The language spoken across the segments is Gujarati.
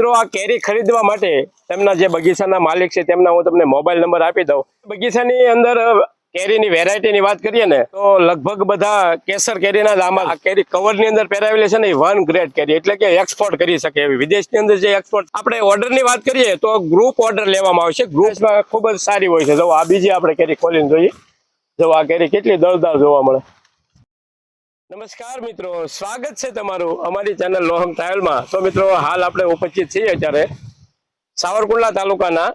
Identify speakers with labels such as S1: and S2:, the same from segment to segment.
S1: મિત્રો આ કેરી ખરીદવા માટે તેમના જે બગીચાના માલિક છે તેમના હું તમને મોબાઈલ નંબર આપી દઉં। બગીચાની અંદર કેરીની વેરાયટીની વાત કરીએ ને તો લગભગ બધા કેસર કેરીના જ આમાં આ કેરી કવરની અંદર પહેરાવેલી છે ને એ 1 ગ્રેડ કેરી એટલે કે એક્સપોર્ટ કરી શકે એવી। વિદેશની અંદર જે એક્સપોર્ટ આપણે ઓર્ડરની વાત કરીએ તો ગ્રુપ ઓર્ડર લેવામાં આવશે। ગ્રુપમાં ખૂબ જ સારી હોય છે। જો આ બીજી આપણે કેરી ખોલીને જોઈએ, જો આ કેરી કેટલી દળદાર જોવા મળે। નમસ્કાર મિત્રો, સ્વાગત છે તમારું અમારી ચેનલ લોહંગ ટ્રાવેલમાં। તો મિત્રો હાલ આપણે ઉપસ્થિત છીએ અત્યારે સાવરકુંડલા તાલુકાના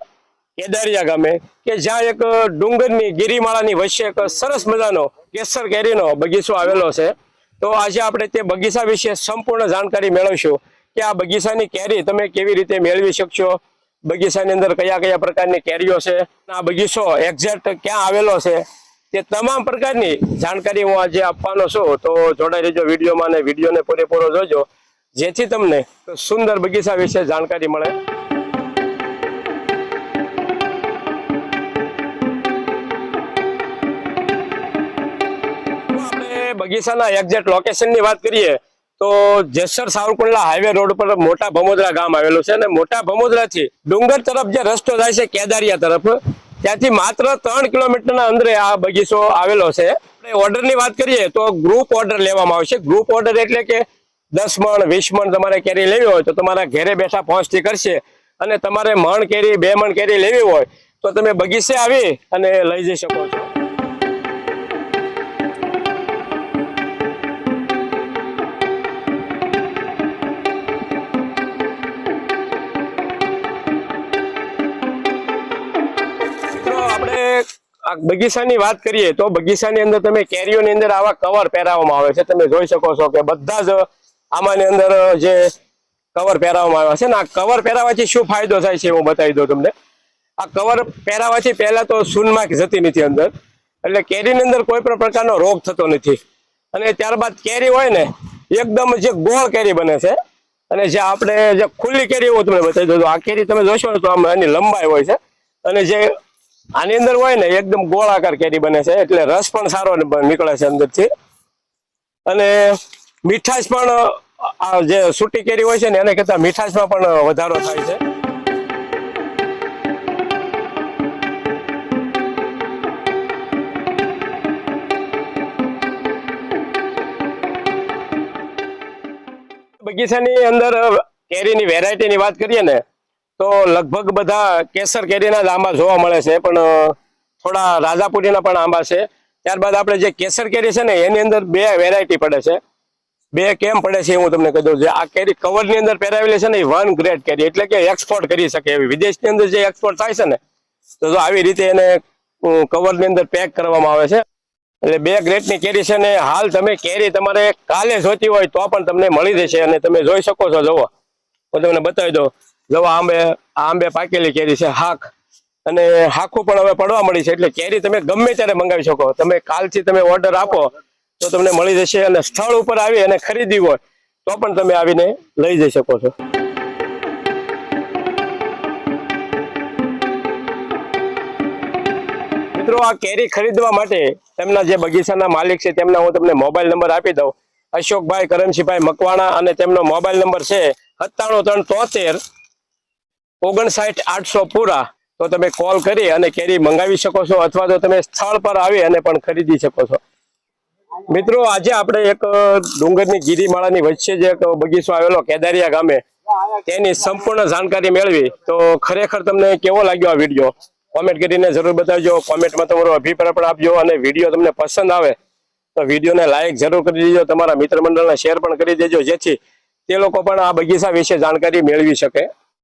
S1: કેદારિયા ગામે કે જ્યાં એક ડુંગરની ગિરિમાળાની વચ્ચે એક સરસ મજાનો કેસર કેરીનો બગીચો આવેલો છે। તો આજે આપણે તે બગીચા વિશે સંપૂર્ણ જાણકારી મેળવીશું કે આ બગીચાની કેરી તમે કેવી રીતે મેળવી શકશો, બગીચાની અંદર કયા કયા પ્રકારની કેરીઓ છે, આ બગીચો એક્ઝેક્ટ ક્યાં આવેલો છે, તે તમામ પ્રકારની જાણકારી હું આજે આપવાનો છું। તો જોડાઈ રહેજો વિડીયોમાં અને વિડીયોને પૂરેપૂરો જોજો જેથી તમને સુંદર બગીચા વિશે જાણકારી મળે। આપણે બગીચાના એક્ઝેક્ટ લોકેશનની વાત કરીએ તો જેસર સાવરકુંડલા હાઈવે રોડ પર મોટા ભમોદરા ગામ આવેલું છે અને મોટા ભમોદરાથી ડુંગર તરફ જે રસ્તો જાય છે કેદારિયા તરફ, ત્યાંથી માત્ર 3 કિલોમીટરના અંતરે આ બગીચો આવેલો છે। આપણે ઓર્ડરની વાત કરીએ તો ગ્રુપ ઓર્ડર લેવામાં આવશે। ગ્રુપ ઓર્ડર એટલે કે 10 મણ 20 મણ તમારે કેરી લેવી હોય તો તમારા ઘરે બેઠા પહોંચતી કરશે અને તમારે મણ કેરી 2 મણ કેરી લેવી હોય તો તમે બગીચે આવી અને લઈ જઈ શકો છો। બગીચાની વાત કરીએ તો બગીચાની અંદર તમે કેરીઓની અંદર આવા કવર પહેરાવવામાં આવે છે। તમે જોઈ શકો છો કે બધા જ આમાંની અંદર જે કવર પહેરાવવામાં આવ્યા છે ને, આ કવર પહેરાવાથી શું ફાયદો થાય છે હું બતાવી દઉં તમને। આ કવર પહેરાવાથી પહેલા તો સૂનમાખ જતી નથી અંદર, એટલે કેરીની અંદર કોઈ પણ પ્રકારનો રોગ થતો નથી અને ત્યારબાદ કેરી હોય ને એકદમ જે ગોળ કેરી બને છે અને જે આપણે જે ખુલ્લી કેરી હું તમને બતાવી દઉં। આ કેરી તમે જોશો ને તો આમ એની લંબાઈ હોય છે અને જે આની અંદર હોય ને એકદમ ગોળાકાર કેરી બને છે એટલે રસ પણ સારો નીકળે છે અંદરથી અને મીઠાશ પણ આ જે સૂટી કેરી હોય છે ને એને કરતા મીઠાશમાં પણ વધારો થાય છે। બગીચાની અંદર કેરીની વેરાયટીની વાત કરીએ ને તો લગભગ બધા કેસર કેરીના જ આંબા જોવા મળે છે, પણ થોડા રાજાપુરીના પણ આંબા છે। ત્યારબાદ આપણે જે કેસર કેરી છે ને એની અંદર 2 વેરાયટી પડે છે। 2 કેમ પડે છે હું તમને કહી દઉં। જે આ કેરી કવરની અંદર પહેરાવેલી છે ને એ 1 ગ્રેડ કેરી એટલે કે એક્સપોર્ટ કરી શકે એવી। વિદેશની અંદર જે એક્સપોર્ટ થાય છે ને તો આવી રીતે એને કવરની અંદર પેક કરવામાં આવે છે એટલે 2 ગ્રેડની કેરી છે ને હાલ તમે કેરી તમારે કાલે જોતી હોય તો પણ તમને મળી જશે અને તમે જોઈ શકો છો। જુઓ હું તમને બતાવી દઉં, જો આંબે પાકેલી કેરી છે હાક, અને હાખું પણ હવે પડવા મળી છે એટલે કેરી તમે ગમે ત્યારે મંગાવી શકો। તમે કાલથી તમે ઓર્ડર આપો તો તમને મળી જશે અને સ્થળ ઉપર આવી અને ખરીદી હોય તો પણ તમે આવીને લઈ જઈ શકો છો। મિત્રો આ કેરી ખરીદવા માટે તેમના જે બગીચાના માલિક છે તેમના હું તમને મોબાઈલ નંબર આપી દઉં। અશોકભાઈ કરમશીભાઈ મકવાણા અને તેમનો મોબાઈલ નંબર છે 97 373 59 800 પૂરા। તો તમે કોલ કરી અને કેરી મંગાવી શકો છો અથવા તો તમે સ્થળ પર આવી અને પણ ખરીદી શકો છો। મિત્રો આજે આપણે એક ડુંગરની ગિરિમાળાની વચ્ચે જે એક બગીચો આવેલો કેદારિયા ગામે તેની સંપૂર્ણ જાણકારી મેળવી। તો ખરેખર તમને કેવો લાગ્યો આ વિડીયો કોમેન્ટ કરીને જરૂર બતાવજો। કોમેન્ટમાં તમારો અભિપ્રાય પણ આપજો અને વિડીયો તમને પસંદ આવે તો વિડીયોને લાઈક જરૂર કરી દેજો, તમારા મિત્ર મંડળને શેર પણ કરી દેજો જેથી તે લોકો પણ આ બગીચા વિશે જાણકારી મેળવી શકે।